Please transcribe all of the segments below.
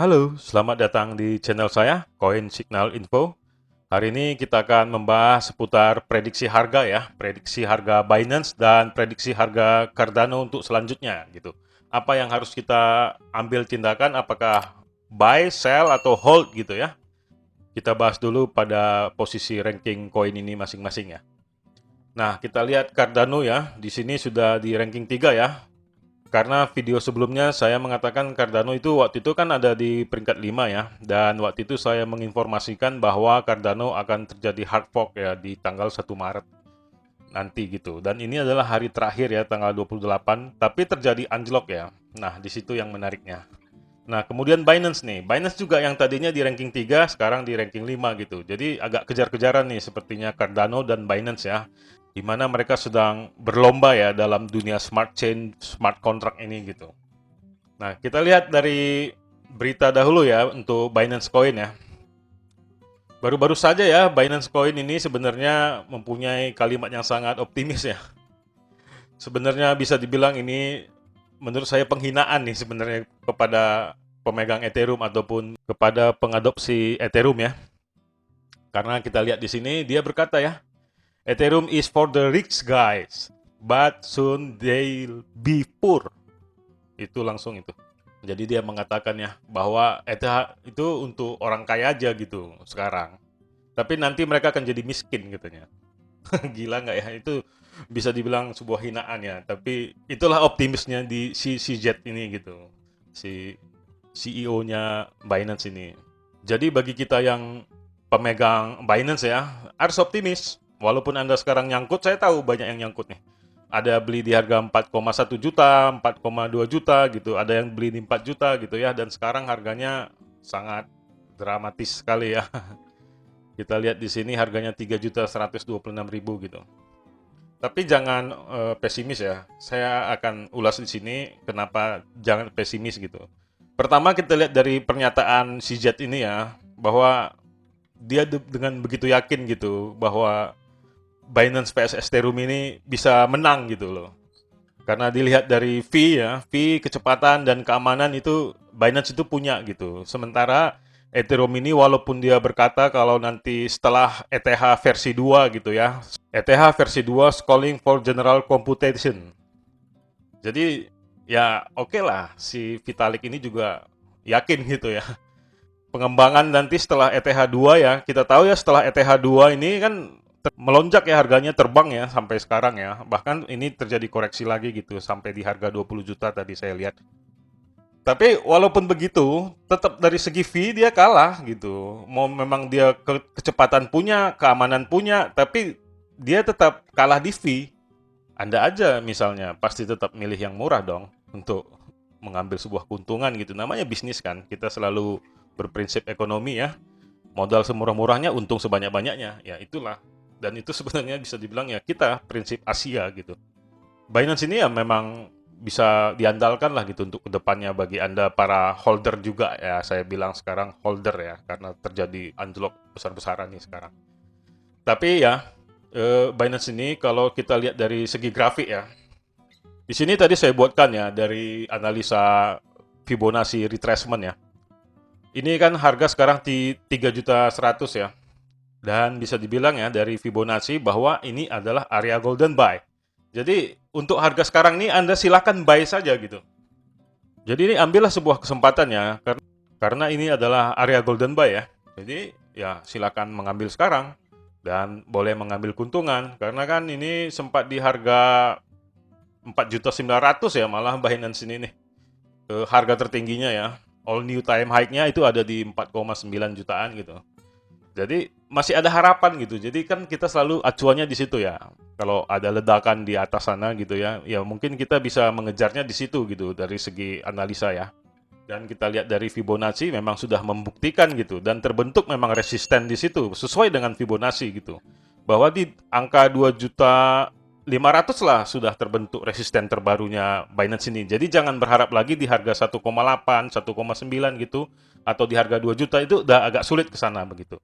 Halo, selamat datang di channel saya, Coin Signal Info. Hari ini kita akan membahas seputar prediksi harga ya, prediksi harga Binance dan prediksi harga Cardano untuk selanjutnya gitu. Apa yang harus kita ambil tindakan, apakah buy, sell atau hold gitu ya. Kita bahas dulu pada posisi ranking koin ini masing-masing ya. Nah, kita lihat Cardano ya, di sini sudah di ranking 3 ya. Karena video sebelumnya saya mengatakan Cardano itu waktu itu kan ada di peringkat 5 ya. Dan waktu itu saya menginformasikan bahwa Cardano akan terjadi hard fork ya di tanggal 1 Maret nanti gitu. Dan ini adalah hari terakhir ya, tanggal 28, tapi terjadi anjlok ya. Nah, di situ yang menariknya. Nah, kemudian Binance nih. Binance juga yang tadinya di ranking 3, sekarang di ranking 5 gitu. Jadi agak kejar-kejaran nih sepertinya Cardano dan Binance ya. Di mana mereka sedang berlomba ya dalam dunia smart chain, smart contract ini gitu. Nah, kita lihat dari berita dahulu ya untuk Binance Coin ya. Baru-baru saja ya Binance Coin ini sebenarnya mempunyai kalimat yang sangat optimis ya. Sebenarnya bisa dibilang ini menurut saya penghinaan nih sebenarnya kepada pemegang Ethereum ataupun kepada pengadopsi Ethereum ya. Karena kita lihat di sini dia berkata ya, Ethereum is for the rich guys, but soon they'll be poor. Itu langsung itu. Jadi dia mengatakan ya bahwa ETH itu untuk orang kaya aja gitu sekarang. Tapi nanti mereka akan jadi miskin katanya. Gila nggak ya? Itu bisa dibilang sebuah hinaan ya. Tapi itulah optimisnya di si Z ini gitu. Si CEO-nya Binance ini. Jadi bagi kita yang pemegang Binance ya, harus optimis. Walaupun Anda sekarang nyangkut, saya tahu banyak yang nyangkut nih. Ada beli di harga 4,1 juta, 4,2 juta gitu. Ada yang beli di 4 juta gitu ya. Dan sekarang harganya sangat dramatis sekali ya. Kita lihat di sini harganya 3.126.000 gitu. Tapi jangan pesimis ya. Saya akan ulas di sini kenapa jangan pesimis gitu. Pertama kita lihat dari pernyataan si Z ini ya, bahwa dia dengan begitu yakin gitu bahwa Binance vs Ethereum ini bisa menang gitu loh. Karena dilihat dari fee ya, fee, kecepatan dan keamanan itu Binance itu punya gitu. Sementara Ethereum ini walaupun dia berkata kalau nanti setelah ETH versi 2 gitu ya. ETH versi 2 calling for general computation. Jadi ya oke lah si Vitalik ini juga yakin gitu ya. Pengembangan nanti setelah ETH 2 ya, kita tahu ya setelah ETH 2 ini kan melonjak ya harganya, terbang ya sampai sekarang ya. Bahkan ini terjadi koreksi lagi gitu sampai di harga 20 juta tadi saya lihat. Tapi walaupun begitu, tetap dari segi fee dia kalah gitu. Mau memang dia kecepatan punya, keamanan punya, tapi dia tetap kalah di fee. Anda aja misalnya pasti tetap milih yang murah dong untuk mengambil sebuah keuntungan gitu. Namanya bisnis kan. Kita selalu berprinsip ekonomi ya. Modal semurah-murahnya, untung sebanyak-banyaknya. Ya itulah. Dan itu sebenarnya bisa dibilang ya kita prinsip Asia gitu. Binance ini ya memang bisa diandalkan lah gitu untuk kedepannya bagi Anda para holder juga ya. Saya bilang sekarang holder ya karena terjadi anjlok besar-besaran nih sekarang. Tapi ya Binance ini kalau kita lihat dari segi grafik ya. Di sini tadi saya buatkan ya dari analisa Fibonacci retracement ya. Ini kan harga sekarang di 3.100 ya. Dan bisa dibilang ya dari Fibonacci bahwa ini adalah area golden buy. Jadi untuk harga sekarang ini Anda silakan buy saja gitu. Jadi ini ambillah sebuah kesempatan ya karena ini adalah area golden buy ya. Jadi ya silakan mengambil sekarang dan boleh mengambil keuntungan karena kan ini sempat di harga 4.900 ya malah Binance ini nih. Harga tertingginya ya. All new time high-nya itu ada di 4,9 jutaan gitu. Jadi masih ada harapan gitu. Jadi kan kita selalu acuannya di situ ya. Kalau ada ledakan di atas sana gitu ya, ya mungkin kita bisa mengejarnya di situ gitu dari segi analisa ya. Dan kita lihat dari Fibonacci memang sudah membuktikan gitu dan terbentuk memang resisten di situ sesuai dengan Fibonacci gitu. Bahwa di angka 2.500.000 lah sudah terbentuk resisten terbarunya Binance ini. Jadi jangan berharap lagi di harga 1,8, 1,9 gitu atau di harga 2 juta itu udah agak sulit ke sana begitu.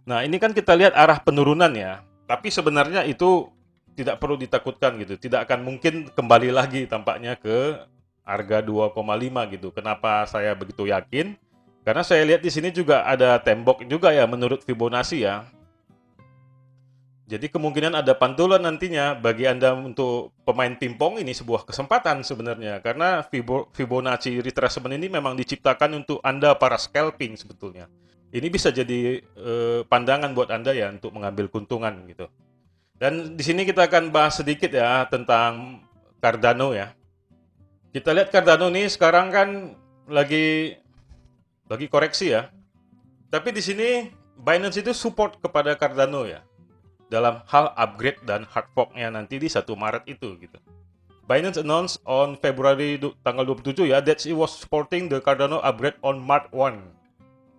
Nah, ini kan kita lihat arah penurunan ya. Tapi sebenarnya itu tidak perlu ditakutkan gitu. Tidak akan mungkin kembali lagi tampaknya ke harga 2,5 gitu. Kenapa saya begitu yakin? Karena saya lihat di sini juga ada tembok juga ya menurut Fibonacci ya. Jadi kemungkinan ada pantulan nantinya bagi Anda untuk pemain pingpong ini sebuah kesempatan sebenarnya. Karena Fibonacci retracement ini memang diciptakan untuk Anda para scalping sebetulnya. Ini bisa jadi pandangan buat Anda ya untuk mengambil keuntungan gitu. Dan di sini kita akan bahas sedikit ya tentang Cardano ya. Kita lihat Cardano ini sekarang kan lagi koreksi ya. Tapi di sini Binance itu support kepada Cardano ya dalam hal upgrade dan hard fork-nya nanti di 1 Maret itu gitu. Binance announced on Februari tanggal 27 ya that it was supporting the Cardano upgrade on March 1.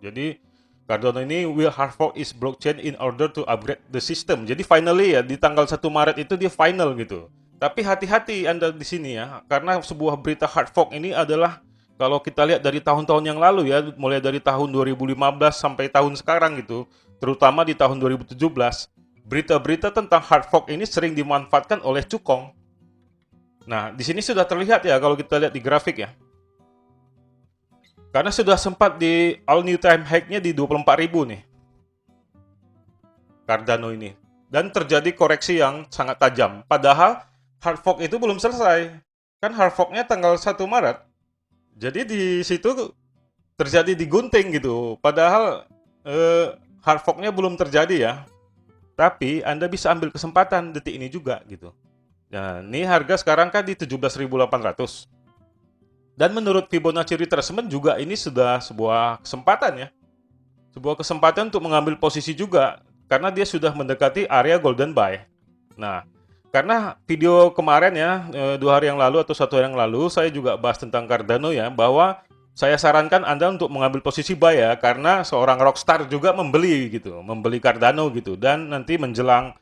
Jadi Cardano ini will hard fork its blockchain in order to upgrade the system. Jadi finally ya di tanggal 1 Maret itu dia final gitu. Tapi hati-hati Anda di sini ya, karena sebuah berita hard fork ini adalah kalau kita lihat dari tahun-tahun yang lalu ya, mulai dari tahun 2015 sampai tahun sekarang gitu, terutama di tahun 2017, berita-berita tentang hard fork ini sering dimanfaatkan oleh cukong. Nah, di sini sudah terlihat ya kalau kita lihat di grafik ya. Karena sudah sempat di all new time high-nya di 24.000 nih. Cardano ini. Dan terjadi koreksi yang sangat tajam. Padahal hard fork itu belum selesai. Kan hard fork-nya tanggal 1 Maret. Jadi di situ terjadi digunting gitu. Padahal hard fork-nya belum terjadi ya. Tapi Anda bisa ambil kesempatan detik ini juga gitu. Nah, ini harga sekarang kan di 17.800. Dan menurut Fibonacci retracement juga ini sudah sebuah kesempatan ya. Sebuah kesempatan untuk mengambil posisi juga karena dia sudah mendekati area golden buy. Nah, karena video kemarin ya 2 hari yang lalu atau 1 hari yang lalu saya juga bahas tentang Cardano ya, bahwa saya sarankan Anda untuk mengambil posisi buy ya, karena seorang rockstar juga membeli Cardano gitu. Dan nanti menjelang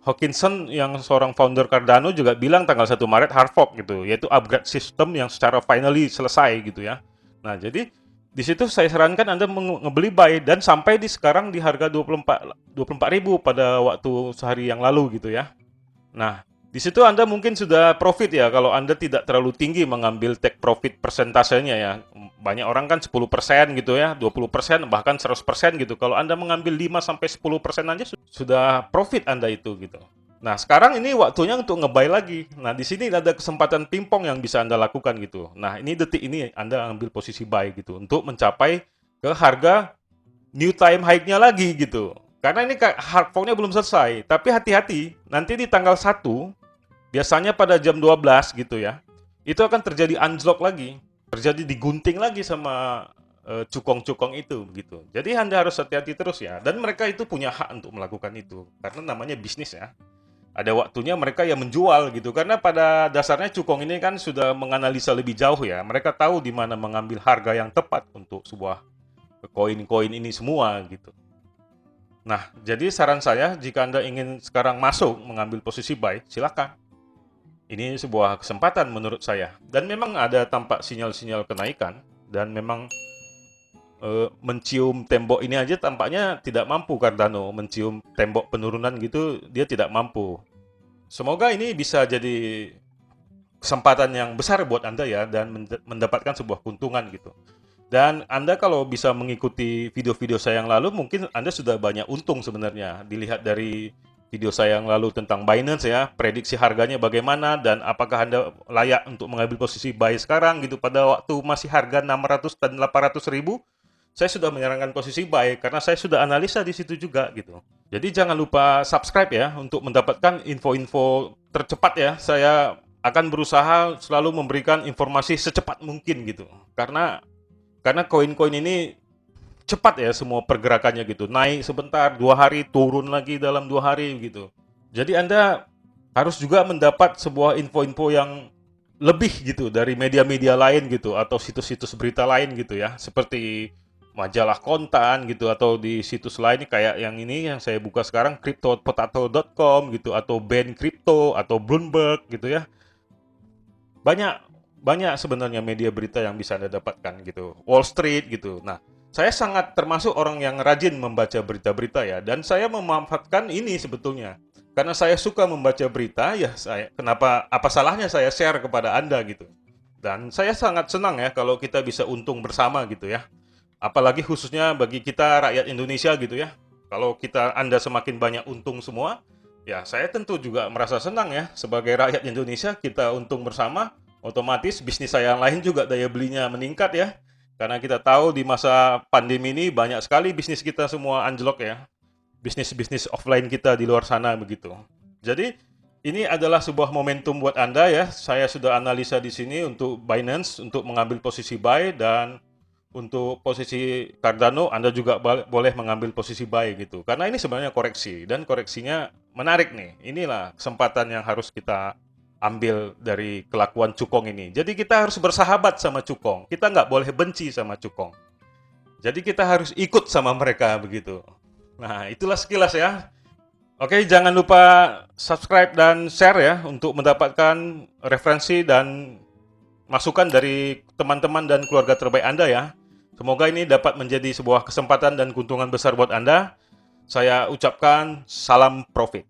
Hawkinson yang seorang founder Cardano juga bilang tanggal 1 Maret hard fork gitu, yaitu upgrade sistem yang secara finally selesai gitu ya. Nah, jadi di situ saya sarankan Anda membeli buy dan sampai di sekarang di harga 24.000 pada waktu sehari yang lalu gitu ya. Nah, di situ Anda mungkin sudah profit ya kalau Anda tidak terlalu tinggi mengambil take profit persentasenya ya. Banyak orang kan 10% gitu ya, 20%, bahkan 100% gitu. Kalau Anda mengambil 5-10% aja sudah profit Anda itu gitu. Nah, sekarang ini waktunya untuk nge-buy lagi. Nah, di sini ada kesempatan pingpong yang bisa Anda lakukan gitu. Nah, ini detik ini Anda ambil posisi buy gitu untuk mencapai ke harga new time high-nya lagi gitu. Karena ini hard fork-nya belum selesai. Tapi hati-hati, nanti di tanggal 1, biasanya pada jam 12 gitu ya, itu akan terjadi unlock lagi. Terjadi digunting lagi sama cukong-cukong itu gitu. Jadi Anda harus hati-hati terus ya. Dan mereka itu punya hak untuk melakukan itu. Karena namanya bisnis ya. Ada waktunya mereka yang menjual gitu. Karena pada dasarnya cukong ini kan sudah menganalisa lebih jauh ya. Mereka tahu di mana mengambil harga yang tepat untuk sebuah koin-koin ini semua gitu. Nah, jadi saran saya jika Anda ingin sekarang masuk mengambil posisi buy, silakan. Ini sebuah kesempatan menurut saya. Dan memang ada tampak sinyal-sinyal kenaikan dan memang mencium tembok ini aja tampaknya tidak mampu Cardano, mencium tembok penurunan gitu dia tidak mampu. Semoga ini bisa jadi kesempatan yang besar buat Anda ya dan mendapatkan sebuah keuntungan gitu. Dan Anda kalau bisa mengikuti video-video saya yang lalu, mungkin Anda sudah banyak untung sebenarnya. Dilihat dari video saya yang lalu tentang Binance ya, prediksi harganya bagaimana, dan apakah Anda layak untuk mengambil posisi buy sekarang gitu. Pada waktu masih harga 600 dan 800 ribu, saya sudah menyarankan posisi buy, karena saya sudah analisa di situ juga gitu. Jadi jangan lupa subscribe ya, untuk mendapatkan info-info tercepat ya. Saya akan berusaha selalu memberikan informasi secepat mungkin gitu. Karena koin-koin ini cepat ya semua pergerakannya gitu. Naik sebentar, 2 hari, turun lagi dalam 2 hari gitu. Jadi Anda harus juga mendapat sebuah info-info yang lebih gitu dari media-media lain gitu atau situs-situs berita lain gitu ya. Seperti majalah kontan gitu atau di situs lain kayak yang ini yang saya buka sekarang cryptopotato.com gitu atau Ben Crypto atau Bloomberg gitu ya. Banyak sebenarnya media berita yang bisa Anda dapatkan gitu. Wall Street gitu. Nah, saya sangat termasuk orang yang rajin membaca berita-berita ya, dan saya memanfaatkan ini sebetulnya. Karena saya suka membaca berita, ya apa salahnya saya share kepada Anda gitu. Dan saya sangat senang ya kalau kita bisa untung bersama gitu ya. Apalagi khususnya bagi kita rakyat Indonesia gitu ya. Kalau Anda semakin banyak untung semua, ya saya tentu juga merasa senang ya. Sebagai rakyat Indonesia kita untung bersama, otomatis bisnis saya yang lain juga daya belinya meningkat ya. Karena kita tahu di masa pandemi ini banyak sekali bisnis kita semua anjlok ya. Bisnis-bisnis offline kita di luar sana begitu. Jadi ini adalah sebuah momentum buat Anda ya. Saya sudah analisa di sini untuk Binance untuk mengambil posisi buy, dan untuk posisi Cardano Anda juga boleh mengambil posisi buy gitu. Karena ini sebenarnya koreksi, dan koreksinya menarik nih. Inilah kesempatan yang harus kita ambil dari kelakuan cukong ini. Jadi kita harus bersahabat sama cukong. Kita nggak boleh benci sama cukong. Jadi kita harus ikut sama mereka begitu. Nah, itulah sekilas ya. Oke, jangan lupa subscribe dan share ya untuk mendapatkan referensi dan masukan dari teman-teman dan keluarga terbaik Anda ya. Semoga ini dapat menjadi sebuah kesempatan dan keuntungan besar buat Anda. Saya ucapkan salam profit.